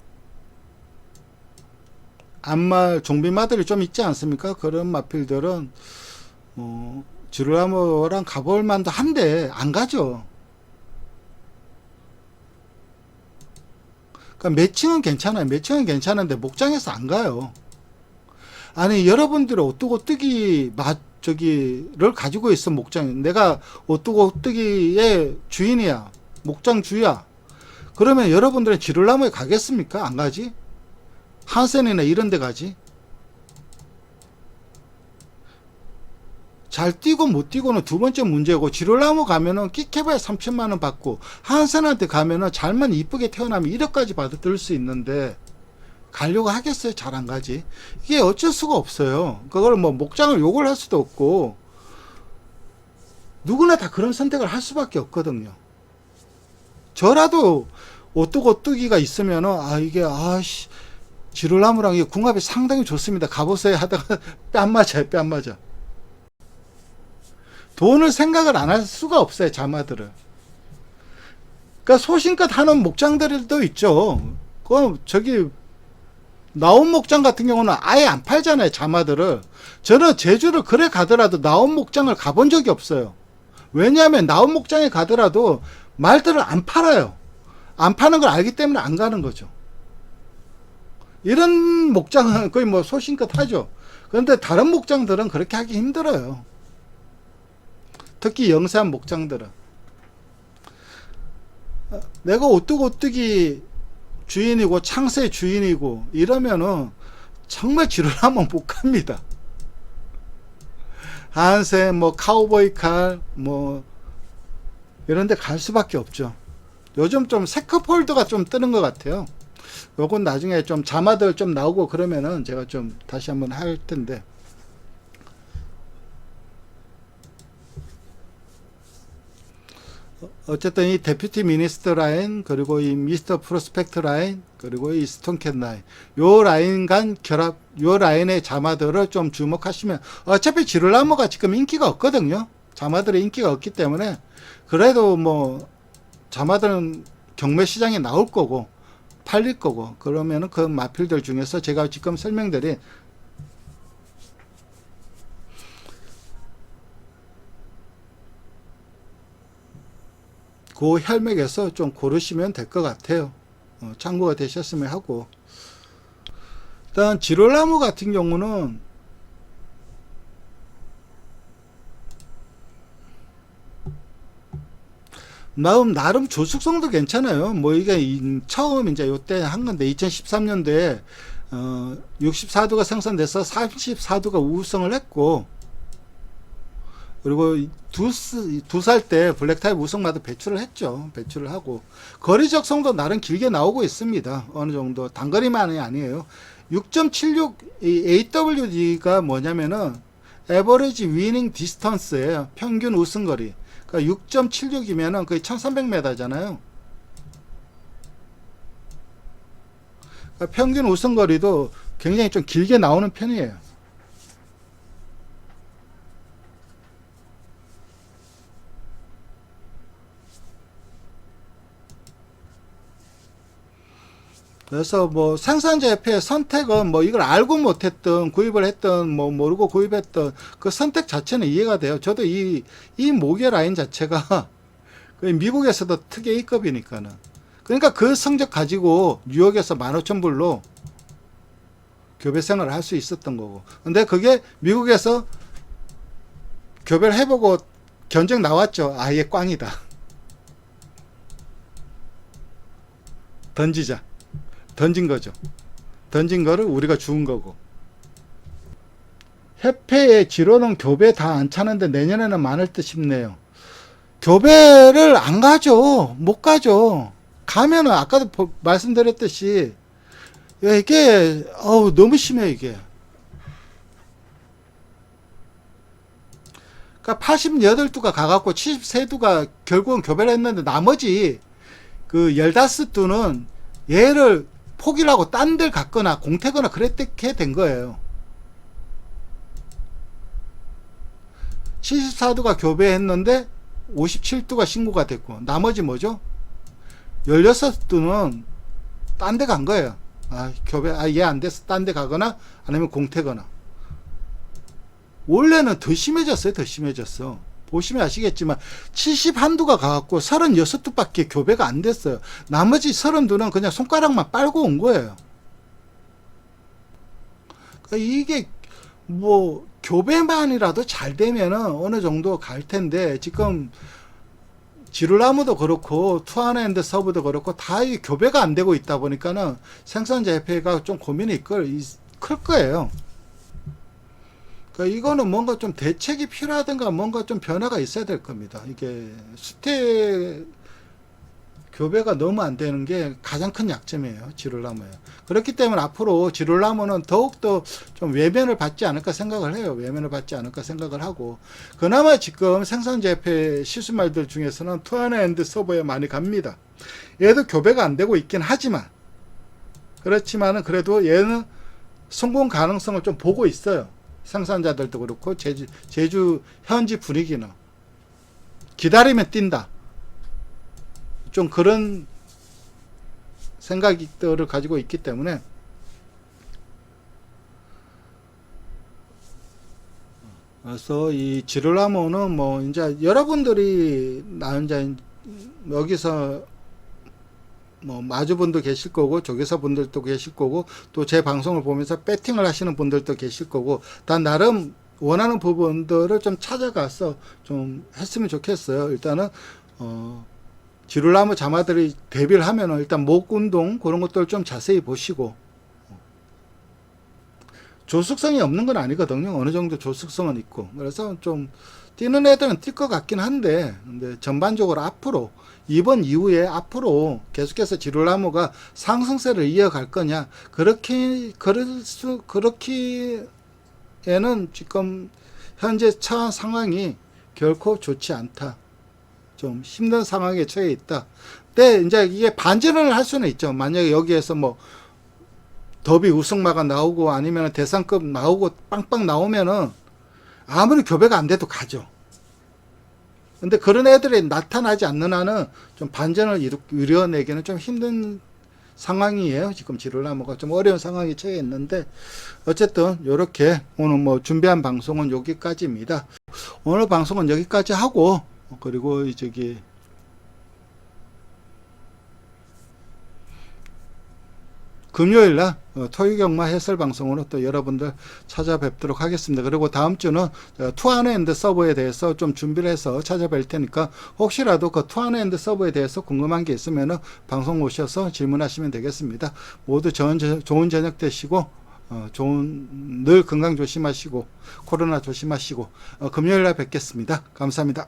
[SPEAKER 1] 암말 종비마들이 좀 있지 않습니까? 그런 마필들은 뭐 지롤나무랑 가볼 만도 한데 안 가죠. 그러니까 매칭은 괜찮아요. 매칭은 괜찮은데 목장에서 안 가요. 아니, 여러분들의 오뚜고뜨기 저기를 가지고 있어. 목장, 내가 오뚜고뜨기의 주인이야, 목장 주야. 그러면 여러분들은 지롤나무에 가겠습니까? 안 가지. 한센이나 이런 데 가지. 잘 뛰고 못 뛰고는 두 번째 문제고, 지롤나무 가면은 끼케바에 3천만원 받고, 한센한테 가면은 잘만 이쁘게 태어나면 1억까지 받을 수 있는데 가려고 하겠어요? 잘 안 가지. 이게 어쩔 수가 없어요. 그걸 뭐 목장을 욕을 할 수도 없고, 누구나 다 그런 선택을 할 수밖에 없거든요. 저라도 오뚜고뚜기가 있으면은 이게 지롤나무랑 이 궁합이 상당히 좋습니다, 가보세요 하다가 뺨 맞아요. 뺨 맞아. 돈을 생각을 안 할 수가 없어요, 자마들은. 그러니까 소신껏 하는 목장들도 있죠. 저기 나온 목장 같은 경우는 아예 안 팔잖아요, 자마들을. 저는 제주를 그래 가더라도 나온 목장을 가본 적이 없어요. 왜냐하면 나온 목장에 가더라도 말들을 안 팔아요. 안 파는 걸 알기 때문에 안 가는 거죠. 이런 목장은 거의 뭐 소신껏 하죠. 그런데 다른 목장들은 그렇게 하기 힘들어요. 특히 영세한 목장들은. 내가 오뚜고뚜기 주인이고 창세 주인이고 이러면은 정말 지롤나무 못 갑니다. 한센, 뭐 카우보이 칼, 뭐 이런 데 갈 수밖에 없죠. 요즘 좀 세크폴드가 좀 뜨는 것 같아요. 요건 나중에 좀 자마들 좀 나오고 그러면은 제가 좀 다시 한번 할 텐데. 어쨌든 이 데피티 미니스트 라인, 그리고 이 미스터 프로스펙트 라인, 그리고 이 스톤캣 라인, 요 라인 간 결합 요 라인의 자마들을 좀 주목하시면, 어차피 지룰나무가 지금 인기가 없거든요. 자마들의 인기가 없기 때문에, 그래도 뭐 자마들은 경매 시장에 나올 거고 팔릴 거고, 그러면은 그 마필들 중에서 제가 지금 설명드린 그 혈맥에서 좀 고르시면 될 것 같아요. 참고가 되셨으면 하고. 일단 지롤나무 같은 경우는 나름 조숙성도 괜찮아요. 뭐 이게 처음 이제 요때 한 건데, 2013년도에 64도가 생산돼서 34도가 우승을 했고, 그리고 두 살 때 블랙타입 우승마다 배출을 했죠. 배출을 하고 거리 적성도 나름 길게 나오고 있습니다. 어느 정도 단거리만이 아니에요. 6.76 AWD가 뭐냐면은 에버리지 위닝 디스턴스예요. 평균 우승거리. 그러니까 6.76이면은 거의 1300m잖아요. 그러니까 평균 우승거리도 굉장히 좀 길게 나오는 편이에요. 그래서 뭐 생산자 협회의 선택은 뭐 이걸 알고 못했던, 구입을 했던, 뭐 모르고 구입했던 그 선택 자체는 이해가 돼요. 저도 이 모계 라인 자체가 미국에서도 특혜 A급이니까는. 그러니까 그 성적 가지고 뉴욕에서 15,000불로 교배 생활을 할 수 있었던 거고. 근데 그게 미국에서 교배를 해보고 견적 나왔죠. 아예 꽝이다. 던진 거죠. 던진 거를 우리가 주운 거고. 협회의 지로는 교배 다 안 차는데 내년에는 많을 듯 싶네요. 교배를 안 가죠. 못 가죠. 가면은 아까도 말씀드렸듯이 이게 너무 심해 이게. 그러니까 88두가 가갖고 73두가 결국은 교배를 했는데, 나머지 그 15두는 얘를 포기를 하고 딴 데 갔거나 공태거나 그랬게 된 거예요. 74두가 교배했는데 57두가 신고가 됐고, 나머지 뭐죠? 16두는 딴 데 간 거예요. 교배, 얘 안 돼서 딴 데 가거나 아니면 공태거나. 원래는 더 심해졌어요. 더 심해졌어. 보시면 아시겠지만 71두가 가갖고 36두밖에 교배가 안 됐어요. 나머지 32는 그냥 손가락만 빨고 온 거예요. 그러니까 이게 뭐 교배만이라도 잘 되면은 어느 정도 갈 텐데, 지금 지룰나무도 그렇고 투아네앤드 서브도 그렇고 다 이 교배가 안 되고 있다 보니까는 생산자 협회가 좀 고민이 클 거예요. 그러니까 이거는 뭔가 좀 대책이 필요하든가 뭔가 좀 변화가 있어야 될 겁니다. 이게 수태 교배가 너무 안 되는 게 가장 큰 약점이에요. 지룰나무예요. 그렇기 때문에 앞으로 지룰나무는 더욱더 좀 외면을 받지 않을까 생각을 해요. 외면을 받지 않을까 생각을 하고, 그나마 지금 생산자협회 시수말들 중에서는 투아네앤드 서버에 많이 갑니다. 얘도 교배가 안 되고 있긴 하지만, 그렇지만은 그래도 얘는 성공 가능성을 좀 보고 있어요. 생산자들도 그렇고 제주 현지 분위기는 기다리면 뛴다, 좀 그런 생각들을 가지고 있기 때문에 그래서 이 지룰나무는 뭐 이제 여러분들이 이제 여기서 뭐 마주분도 계실 거고 조교사 분들도 계실 거고 또 제 방송을 보면서 배팅을 하시는 분들도 계실 거고, 다 나름 원하는 부분들을 좀 찾아가서 좀 했으면 좋겠어요. 일단은 지룰나무 자마들이 대비를 하면은 일단 목 운동 그런 것들 좀 자세히 보시고, 조숙성이 없는 건 아니거든요. 어느 정도 조숙성은 있고, 그래서 좀 뛰는 애들은 뛸 것 같긴 한데, 근데 전반적으로 앞으로 이번 이후에 앞으로 계속해서 지룰나무가 상승세를 이어갈 거냐, 그렇기에는 지금 현재 처한 상황이 결코 좋지 않다. 좀 힘든 상황에 처해 있다. 근데 이제 이게 반전을 할 수는 있죠. 만약에 여기에서 뭐 더비 우승마가 나오고 아니면 대상급 나오고 빵빵 나오면은 아무리 교배가 안 돼도 가죠. 근데 그런 애들이 나타나지 않는 한은 좀 반전을 이뤄내기는 좀 힘든 상황이에요. 지금 지를나무가 좀 어려운 상황에 처해 있는데, 어쨌든 이렇게 오늘 뭐 준비한 방송은 여기까지입니다. 오늘 방송은 여기까지 하고, 그리고 저기 금요일날 토요경마 해설 방송으로 또 여러분들 찾아뵙도록 하겠습니다. 그리고 다음 주는 투아너앤드 서버에 대해서 좀 준비를 해서 찾아뵐 테니까, 혹시라도 그 투아너앤드 서버에 대해서 궁금한 게 있으면 방송 오셔서 질문하시면 되겠습니다. 모두 좋은 저녁 되시고, 늘 건강 조심하시고 코로나 조심하시고 금요일날 뵙겠습니다. 감사합니다.